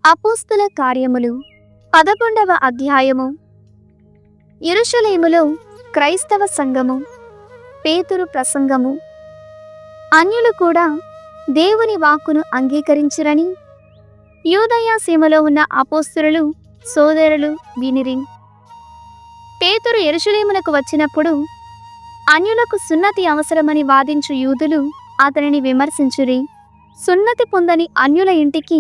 అపోస్తల కార్యములు 11వ అధ్యాయము. యెరూషలేములో క్రైస్తవ సంఘము. పేతురు ప్రసంగము. అన్యులు కూడా దేవుని వాక్కును అంగీకరించిరని యూదయ సీమలో ఉన్న అపోస్తలులు సోదరులు వినిరి. పేతురు యెరూషలేమునకు వచ్చినప్పుడు అన్యులకు సున్నతి అవసరమని వాదించు యూదులు అతనిని విమర్శించురి. సున్నతి పొందని అన్యుల ఇంటికి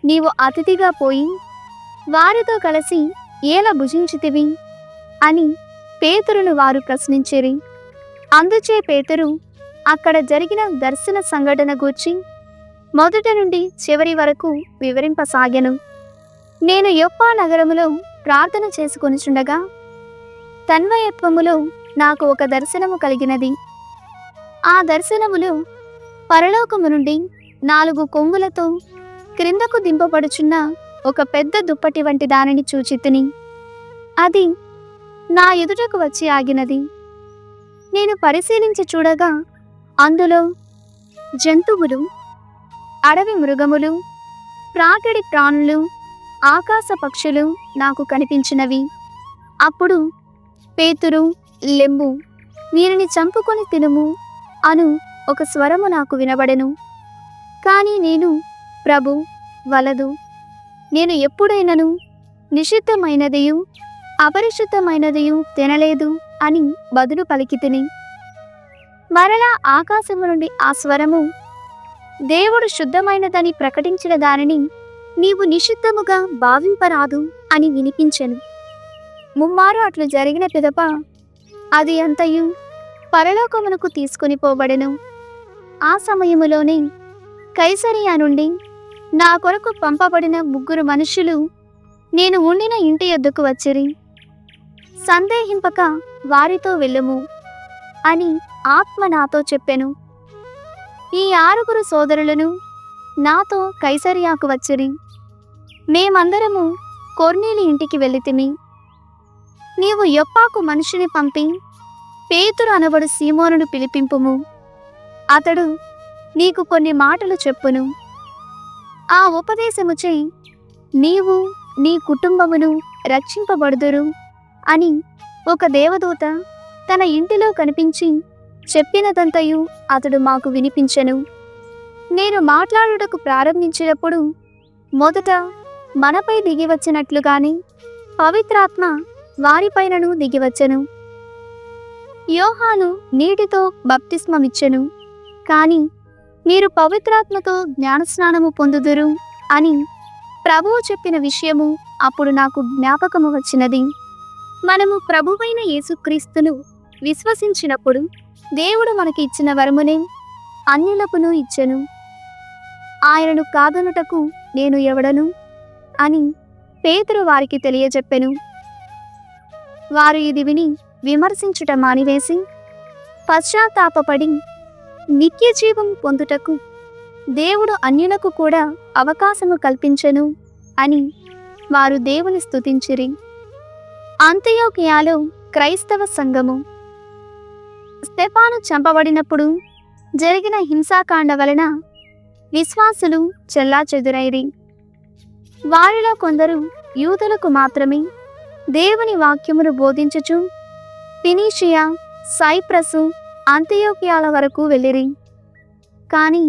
నీవు అతిథిగా పోయి వారితో కలిసి ఏల భుజించితివి అని పేతురును వారు ప్రశ్నించిరి. అందుచే పేతురు అక్కడ జరిగిన దర్శన సంఘటన గూర్చి మొదటి నుండి చివరి వరకు వివరింపసాగెను. నేను యొప్పా నగరములో ప్రార్థన చేసుకొనుచుండగా తన్మయత్వములో నాకు ఒక దర్శనము కలిగినది. ఆ దర్శనములో పరలోకము నుండి 4 కొమ్ములతో క్రిందకు దింపబడుచున్న ఒక పెద్ద దుప్పటి వంటి దానిని చూచితిని. అది నా ఎదుటకు వచ్చి ఆగినది. నేను పరిశీలించి చూడగా అందులో జంతువులు, అడవి మృగములు, ప్రాకిడి ప్రాణులు, ఆకాశ పక్షులు నాకు కనిపించినవి. అప్పుడు పేతురు, లెమ్ము, వీరిని చంపుకొని తినుము అను ఒక స్వరము నాకు వినబడెను. కానీ నేను, ప్రభు, వలదు, నేను ఎప్పుడైనను నిషిద్ధమైనదియు అపరిశుద్ధమైనదియు తినలేదు అని బదులు పలికితిని. మరలా ఆకాశము నుండి ఆ స్వరము, దేవుడు శుద్ధమైనదని ప్రకటించిన దానిని నీవు నిషిద్ధముగా భావింపరాదు అని వినిపించెను. ముమ్మారు అట్లు జరిగిన పిదప అది అంతయు పరలోకమునకు తీసుకొని పోబడెను. ఆ సమయములోనే కైసరియా నుండి నా కొరకు పంపబడిన 3 మనుషులు నేను ఉండిన ఇంటి యొద్దకు వచ్చిరి. సందేహింపక వారితో వెళ్ళుము అని ఆత్మ నాతో చెప్పెను. ఈ 6 సోదరులను నాతో కైసరియాకు వచ్చిరి. మేమందరము కొర్నేలి ఇంటికి వెళ్ళితిమి. నీవు యొప్పాకు మనిషిని పంపి పేతురు అనబడు సీమోనును పిలిపింపుము. అతడు నీకు కొన్ని మాటలు చెప్పును. ఆ ఉపదేశముచే నీవు నీ కుటుంబమును రక్షింపబడుదురు అని ఒక దేవదూత తన ఇంటిలో కనిపించి చెప్పినదంతయు అతడు మాకు వినిపించెను. నేను మాట్లాడుటకు ప్రారంభించినప్పుడు మొదట మనపై దిగివచ్చినట్లుగానే పవిత్రాత్మ వారిపైనను దిగివచ్చెను. యోహాను నీటితో బప్తిస్మమిచ్చెను, కానీ మీరు పవిత్రాత్మతో జ్ఞానస్నానము పొందుదురు అని ప్రభువు చెప్పిన విషయము అప్పుడు నాకు జ్ఞాపకము వచ్చినది. మనము ప్రభువైన యేసుక్రీస్తును విశ్వసించినప్పుడు దేవుడు మనకి ఇచ్చిన వరమునే అన్యులకును ఇచ్చెను. ఆయనను కాదనుటకు నేను ఎవడను అని పేతురు వారికి తెలియజెప్పెను. వారు ఇది విని విమర్శించుట మానివేసి పశ్చాత్తాపపడి నిత్య జీవం పొందుటకు దేవుడు అన్యులకు కూడా అవకాశము కల్పించెను అని వారు దేవుని స్తుతించిరి. అంతియోకియాలో క్రైస్తవ సంఘము. స్టెఫాను చంపబడినప్పుడు జరిగిన హింసాకాండ వలన విశ్వాసులు చెల్లాచెదురైరి. వారిలో కొందరు యూదులకు మాత్రమే దేవుని వాక్యమును బోధించుచు ఫినీషియా, సైప్రసు, అంతియోకియాల వరకు వెళ్ళిరి. కానీ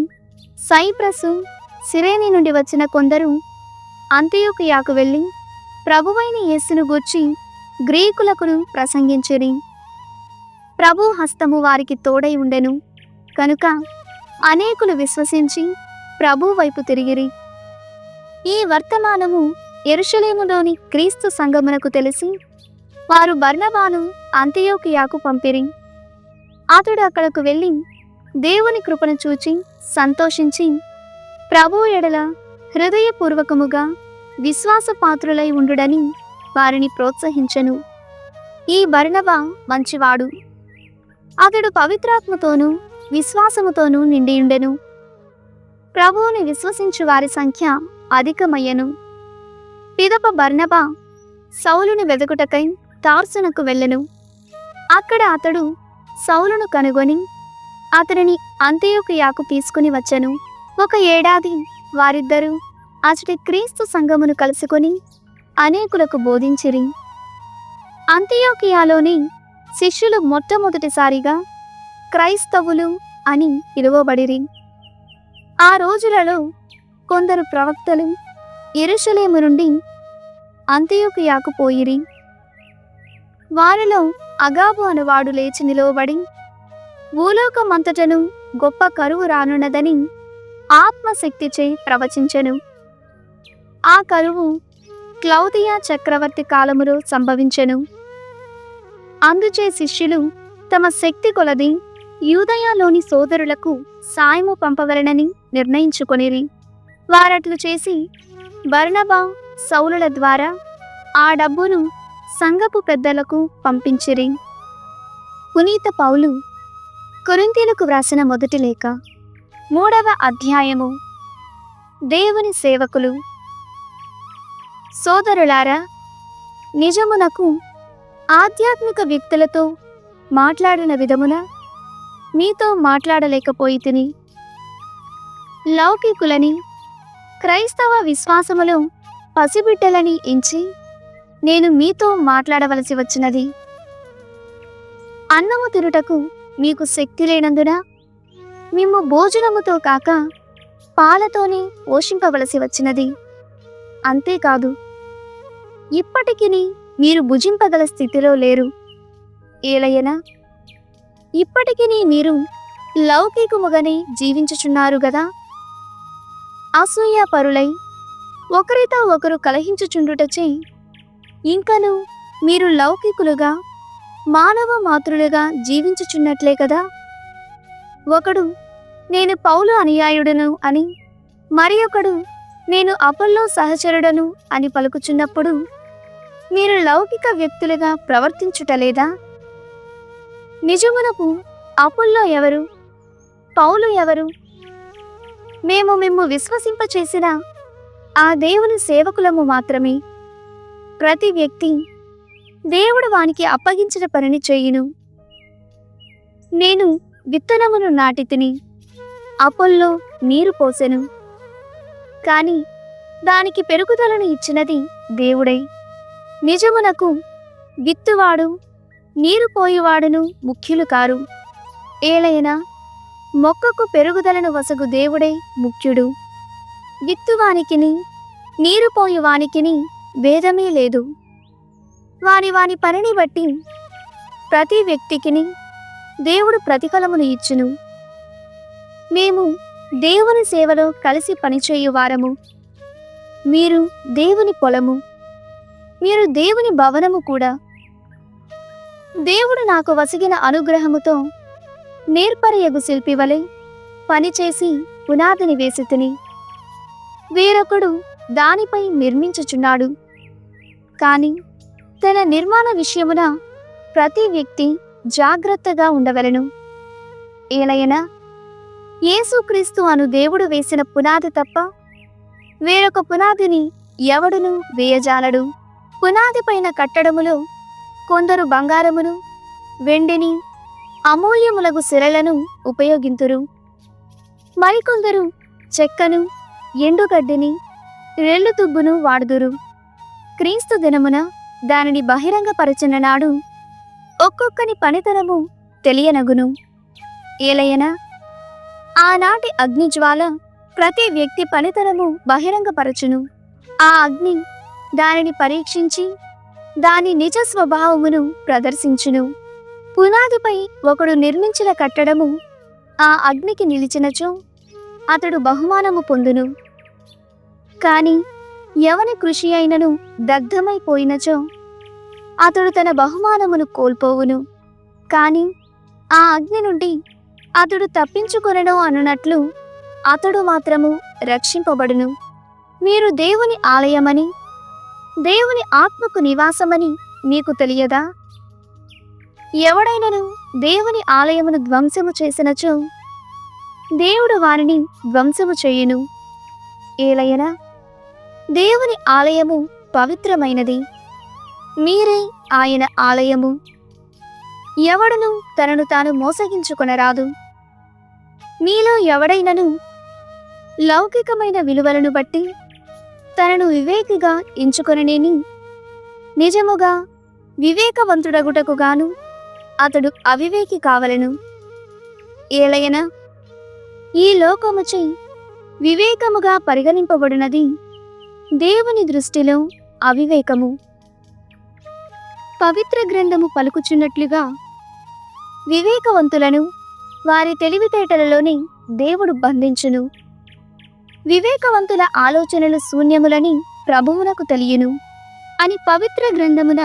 సైప్రసు, సిరేని నుండి వచ్చిన కొందరు అంతియోకియాకు వెళ్ళి ప్రభువైన యేసును గూర్చి గ్రీకులకు ప్రసంగించిరి. ప్రభు హస్తము వారికి తోడై ఉండెను కనుక అనేకులు విశ్వసించి ప్రభు వైపు తిరిగిరి. ఈ వర్తమానము యెరూషలేములోని క్రీస్తు సంఘమునకు తెలిసి వారు బర్నబాను అంతియోకియాకు పంపిరి. అతడు అక్కడకు వెళ్ళి దేవుని కృపను చూచి సంతోషించి ప్రభువు ఎడల హృదయపూర్వకముగా విశ్వాసపాత్రులై ఉండుడని వారిని ప్రోత్సహించెను. ఈ బర్నబా మంచివాడు. అతడు పవిత్రాత్మతోనూ విశ్వాసముతోనూ నిండియుండెను. ప్రభువుని విశ్వసించు వారి సంఖ్య అధికమయ్యెను. పిదప బర్నబా సౌలుని వెదకుటకై తార్సునకు వెళ్ళెను. అక్కడ అతడు సౌలును కనుగొని అతనిని అంతియోకియాకు తీసుకుని వచ్చెను. 1 ఏడాది వారిద్దరూ అచటి క్రీస్తు సంఘమును కలుసుకొని అనేకులకు బోధించిరి. అంతియోకియాలోని శిష్యులు మొట్టమొదటిసారిగా క్రైస్తవులు అని పిలువబడిరి. ఆ రోజులలో కొందరు ప్రవక్తలు యెరూషలేము నుండి అంతియోకియాకు పోయిరి. వారిలో అగాబు అనువాడు లేచి నిలువబడి భూలోకమంతటను గొప్ప కరువు రానున్నదని ఆత్మశక్తిచే ప్రవచించెను. ఆ కరువు క్లౌదియా చక్రవర్తి కాలములో సంభవించెను. అందుచే శిష్యులు తమ శక్తి కొలది యూదయలోని సోదరులకు సాయము పంపవలెనని నిర్ణయించుకొనిరి. వారట్లు చేసి బర్నబా, సౌలుల ద్వారా ఆ డబ్బును సంఘపు పెద్దలకు పంపించిరి. పునీత పౌలు కొరింథీయులకు వ్రాసిన మొదటి లేఖ 3వ అధ్యాయము. దేవుని సేవకులు. సోదరులారా, నిజమునకు ఆధ్యాత్మిక వ్యక్తులతో మాట్లాడిన విధమున మీతో మాట్లాడలేకపోయితిని. లౌకికులని, క్రైస్తవ విశ్వాసములో పసిబిడ్డలని ఎంచి నేను మీతో మాట్లాడవలసి వచ్చినది. అన్నము తినుటకు మీకు శక్తి లేనందున మిమ్ము భోజనముతో కాక పాలతోనే పోషింపవలసి వచ్చినది. అంతేకాదు, ఇప్పటికి మీరు భుజింపగల స్థితిలో లేరు. ఏలయన ఇప్పటికి మీరు లౌకికముగానే జీవించుచున్నారు గదా. అసూయ పరులై ఒకరితో ఒకరు కలహించుచుండుటచే ఇంకను మీరు లౌకికులుగా, మానవ మాతృలుగా జీవించుచున్నట్లే కదా. ఒకడు నేను పౌలు అనుయాయుడను అని, మరి ఒకడు నేను అపొల్లో సహచరుడను అని పలుకుచున్నప్పుడు మీరు లౌకిక వ్యక్తులుగా ప్రవర్తించుటలేదా? నిజమునకు అపొల్లో ఎవరు, పౌలు ఎవరు? మేము మిమ్ము విశ్వసింపచేసిన ఆ దేవుని సేవకులము మాత్రమే. ప్రతి వ్యక్తి దేవుడు వానికి అప్పగించిన పనిని చేయును. నేను విత్తనమును నాటితిని, అపొల్లో నీరు పోసెను, కాని దానికి పెరుగుదలను ఇచ్చినది దేవుడై. నిజమునకు విత్తువాడు, నీరు పోయివాడును ముఖ్యులు కారు. ఏలైనా మొక్కకు పెరుగుదలను వసగు దేవుడే ముఖ్యుడు. విత్తువానికిని నీరు పోయువానికిని భేదమే లేదు. వాని వాని పనిని బట్టి ప్రతి వ్యక్తికిని దేవుడు ప్రతిఫలమును ఇచ్చును. మేము దేవుని సేవలో కలిసి పనిచేయు వారము. మీరు దేవుని పొలము, మీరు దేవుని భవనము కూడా. దేవుడు నాకు వసిగిన అనుగ్రహముతో నేర్పరియగు శిల్పి వలె పనిచేసి పునాదిని వేసితిని. వేరొకడు దానిపై నిర్మించుచున్నాడు. కాని తన నిర్మాణ విషయమున ప్రతి వ్యక్తి జాగ్రత్తగా ఉండవలెను. ఏలయనా యేసుక్రీస్తు అను దేవుడు వేసిన పునాది తప్ప వేరొక పునాదిని ఎవడును వేయజాలడు. పునాది పైన కట్టడములో కొందరు బంగారమును, వెండిని, అమూల్యములగు శిలలను ఉపయోగింతురు. మరికొందరు చెక్కను, ఎండుగడ్డిని, రెల్లు తుబ్బును వాడుదురు. క్రీస్తు దినమున దానిని బహిరంగపరచిన నాడు ఒక్కొక్కని పనితనము తెలియనగును. ఏలయనా ఆనాటి అగ్నిజ్వాల ప్రతి వ్యక్తి పనితనము బహిరంగపరచును. ఆ అగ్ని దానిని పరీక్షించి దాని నిజ స్వభావమును ప్రదర్శించును. పునాదిపై ఒకడు నిర్మించిన కట్టడము ఆ అగ్నికి నిలిచినచో అతడు బహుమానము పొందును. కాని ఎవని కృషి అయినను దగ్ధమైపోయినచో అతడు తన బహుమానమును కోల్పోవును. కాని ఆ అగ్ని నుండి అతడు తప్పించుకొనెను అనునట్లు అతడు మాత్రము రక్షింపబడును. మీరు దేవుని ఆలయమని, దేవుని ఆత్మకు నివాసమని మీకు తెలియదా? ఎవడైనను దేవుని ఆలయమును ధ్వంసము చేసినచో దేవుడు వారిని ధ్వంసము చేయును. ఏలయనా దేవుని ఆలయము పవిత్రమైనది, మీరే ఆయన ఆలయము. ఎవడును తనను తాను మోసగించుకొనరాదు. మీలో ఎవడైనను లౌకికమైన విలువలను బట్టి తనను వివేకిగా ఎంచుకొననేని నిజముగా వివేకవంతుడగుటకు గాను అతడు అవివేకి కావలెను. ఏలయన ఈ లోకముచే వివేకముగా పరిగణింపబడినది దేవుని దృష్టిలో అవివేకము. పవిత్ర గ్రంథము పలుకుచున్నట్లుగా వివేకవంతులను వారి తెలివితేటలలోనే దేవుడు బంధించును. వివేకవంతుల ఆలోచనలు శూన్యములని ప్రభువునకు తెలియను అని పవిత్ర గ్రంథమున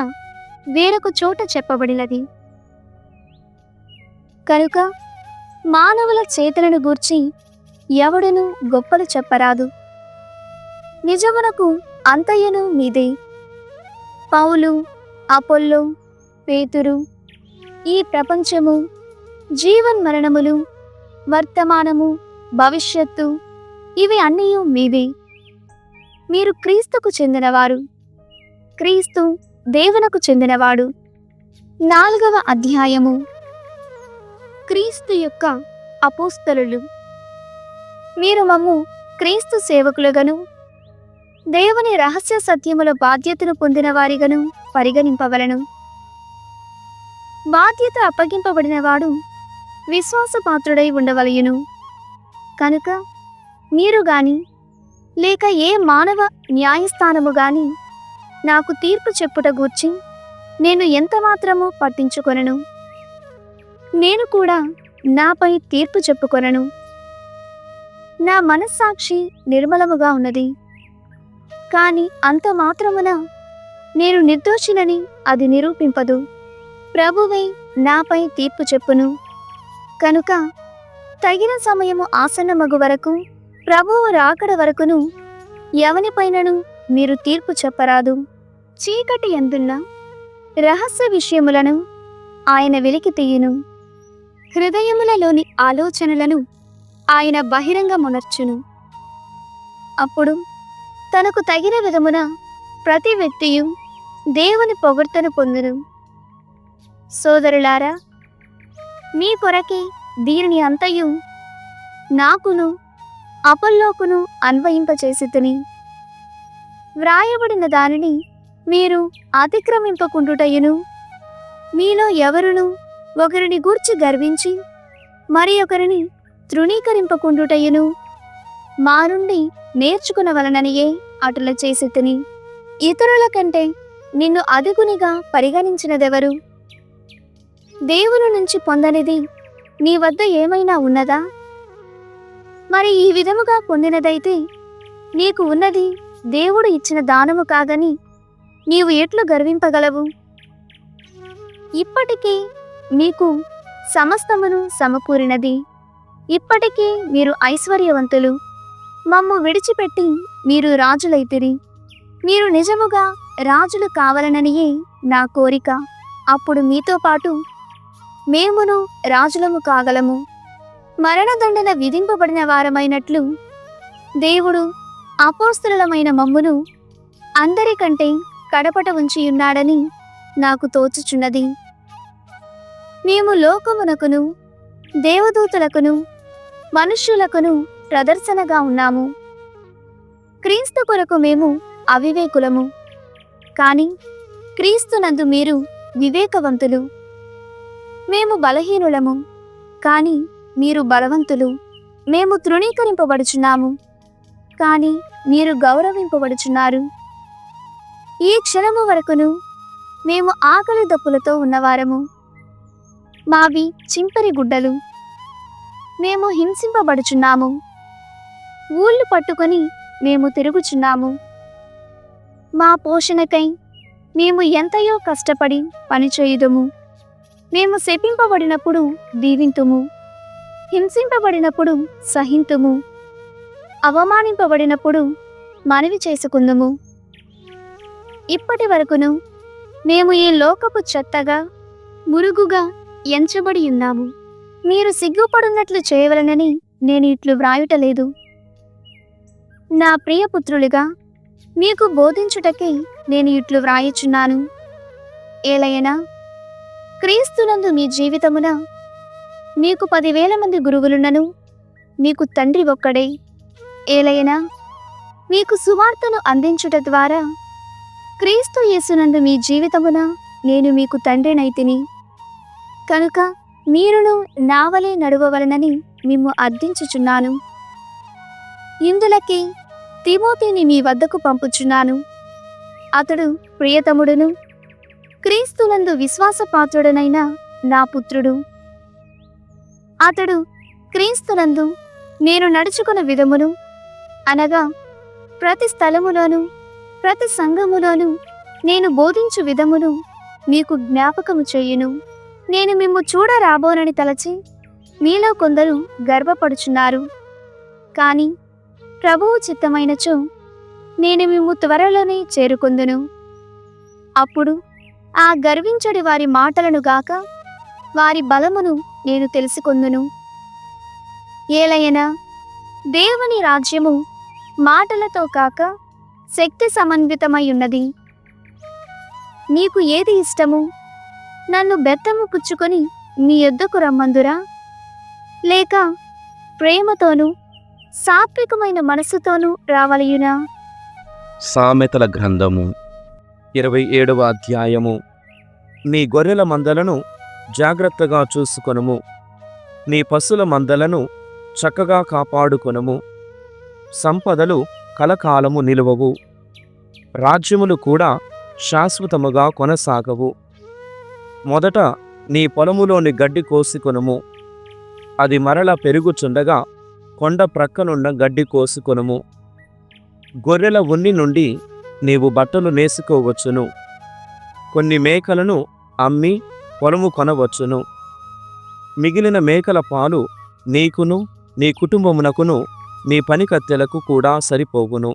వేరొక చోట చెప్పబడినది. కనుక మానవుల చేతలను గూర్చి ఎవడును గొప్పలు చెప్పరాదు. నిజమునకు అంతయును మీదే. పౌలు, అపొల్లో, పేతురు, ఈ ప్రపంచము, జీవన్మరణములు, వర్తమానము, భవిష్యత్తు ఇవి అన్నీ మీవే. మీరు క్రీస్తుకు చెందినవారు, క్రీస్తు దేవునకు చెందినవాడు. 4వ అధ్యాయము. క్రీస్తు యొక్క అపోస్తలులు. మీరు మమ్ము క్రీస్తు సేవకులుగను దేవుని రహస్య సత్యముల బాధ్యతను పొందిన వారిగను పరిగణింపవలను. బాధ్యత అప్పగింపబడినవాడు విశ్వాసపాత్రుడై ఉండవలయును. కనుక మీరు గాని లేక ఏ మానవ న్యాయస్థానము గాని నాకు తీర్పు చెప్పుట గూర్చి నేను ఎంతమాత్రము పట్టించుకొనను. నేను కూడా నాపై తీర్పు చెప్పుకొనను. నా మనస్సాక్షి నిర్మలముగా ఉన్నది. కాని అంత మాత్రమున నేను నిర్దోషినని అది నిరూపింపదు. ప్రభువే నాపై తీర్పు చెప్పును. కనుక తగిన సమయము ఆసన్నమగు వరకు, ప్రభువు రాకడ వరకును ఎవనిపైనను మీరు తీర్పు చెప్పరాదు. చీకటి యందున్న రహస్య విషయములను ఆయన వెలికి తీయును. హృదయములలోని ఆలోచనలను ఆయన బహిరంగమునర్చును. అప్పుడు తనకు తగిన విధమున ప్రతి వ్యక్తియు దేవుని పొగడ్తను పొందును. సోదరులారా, మీ కొరకే దీనిని అంతయు నాకును అపొల్లోకును అన్వయింపచేసితిని. వ్రాయబడిన దానిని మీరు అతిక్రమింపకుండుటయును, మీలో ఎవరును ఒకరిని గూర్చి గర్వించి మరి ఒకరిని తృణీకరింపకుండుటయును మా నుండి నేర్చుకునవలననియే అటుల చేసితిని. ఇతరుల కంటే నిన్ను అదుగునిగా పరిగణించినదెవరు? దేవుని నుంచి పొందనిది నీ వద్ద ఏమైనా ఉన్నదా? మరి ఈ విధముగా పొందినదైతే నీకు ఉన్నది దేవుడు ఇచ్చిన దానము కాదని నీవు ఎట్లు గర్వింపగలవు? ఇప్పటికీ మీకు సమస్తమును సమకూరినది. ఇప్పటికీ మీరు ఐశ్వర్యవంతులు. మమ్ము విడిచిపెట్టి మీరు రాజులైతిరి. మీరు నిజముగా రాజులు కావాలననియే నా కోరిక. అప్పుడు మీతో పాటు మేమును రాజులము కాగలము. మరణదండన విధింపబడిన వారమైనట్లు దేవుడు అపోస్తలులమైన మమ్మును అందరికంటే కడపట ఉంచియున్నాడని నాకు తోచుచున్నది. మేము లోకమునకును దేవదూతలకును మనుష్యులకును ప్రదర్శనగా ఉన్నాము. క్రీస్తు కొరకు మేము అవివేకులము, కాని క్రీస్తునందు మీరు వివేకవంతులు. మేము బలహీనులము, కాని మీరు బలవంతులు. మేము తృణీకరింపబడుచున్నాము, కాని మీరు గౌరవింపబడుచున్నారు. ఈ క్షణము వరకును మేము ఆకలి దప్పులతో ఉన్నవారము. మావి చింపరి గుడ్డలు. మేము హింసింపబడుచున్నాము. ఊళ్ళు పట్టుకొని మేము తిరుగుచున్నాము. మా పోషణకై మేము ఎంతయో కష్టపడి పనిచేయుదుము. మేము శపింపబడినప్పుడు దీవింతుము, హింసింపబడినప్పుడు సహింతుము, అవమానింపబడినప్పుడు మనవి చేసుకుందుము. ఇప్పటి వరకును మేము ఈ లోకపు చెత్తగా మురుగుగా ఎంచబడి ఉన్నాము. మీరు సిగ్గుపడున్నట్లు చేయవలనని నేను ఇట్లు వ్రాయుటలేదు. నా ప్రియపుత్రులుగా మీకు బోధించుటకే నేను ఇట్లు వ్రాయుచున్నాను. ఏలయనా, క్రీస్తునందు మీ జీవితమున మీకు 10,000 మంది గురువులున్నను మీకు తండ్రి ఒక్కడే. ఏలయనా, మీకు సువార్తను అందించుట ద్వారా క్రీస్తు యేసునందు మీ జీవితమున నేను మీకు తండ్రినైతిని. కనుక మీరును నావలే నడువవలనని మిమ్ము అర్థించుచున్నాను. ఇందులకి తిమోతిని మీ వద్దకు పంపుచున్నాను. అతడు ప్రియతముడును క్రీస్తునందు విశ్వాసపాత్రుడనైన నా పుత్రుడు. అతడు క్రీస్తునందు నేను నడుచుకున్న విధమును, అనగా ప్రతి స్థలములోను ప్రతి సంఘములోను నేను బోధించు విధమును మీకు జ్ఞాపకము చేయును. నేను మిమ్ము చూడరాబోనని తలచి మీలో కొందరు గర్వపడుచున్నారు. కాని ప్రభువు చిత్తమైనచో నేను మిమ్ము త్వరలోనే చేరుకొందును. అప్పుడు ఆ గర్వించడి వారి మాటలను గాక వారి బలమును నేను తెలుసుకొందును. ఏలయనా దేవుని రాజ్యము మాటలతో కాక శక్తి సమన్వితమై ఉన్నది. నీకు ఏది ఇష్టము? నన్ను బెత్తము పుచ్చుకొని మీ యొద్దకు రమ్మందురా, లేక ప్రేమతోనూ సాత్వికమైన మనస్సుతోనూ రావలయునా? సామెతల గ్రంథము 27వ అధ్యాయము. నీ గొర్రెల మందలను జాగ్రత్తగా చూసుకొనుము, నీ పశుల మందలను చక్కగా కాపాడుకొనుము. సంపదలు కలకాలము నిలువవు, రాజ్యములు కూడా శాశ్వతముగా కొనసాగవు. మొదట నీ పొలములోని గడ్డి కోసుకొనుము, అది మరల పెరుగుచుండగా కొండ ప్రక్కనున్న గడ్డి కోసుకొనుము. గొర్రెల ఉన్ని నుండి నీవు బట్టలు నేసుకోవచ్చును, కొన్ని మేకలను అమ్మి పొలము కొనవచ్చును. మిగిలిన మేకల పాలు నీకును నీ కుటుంబమునకును నీ పనికత్తెలకు కూడా సరిపోవును.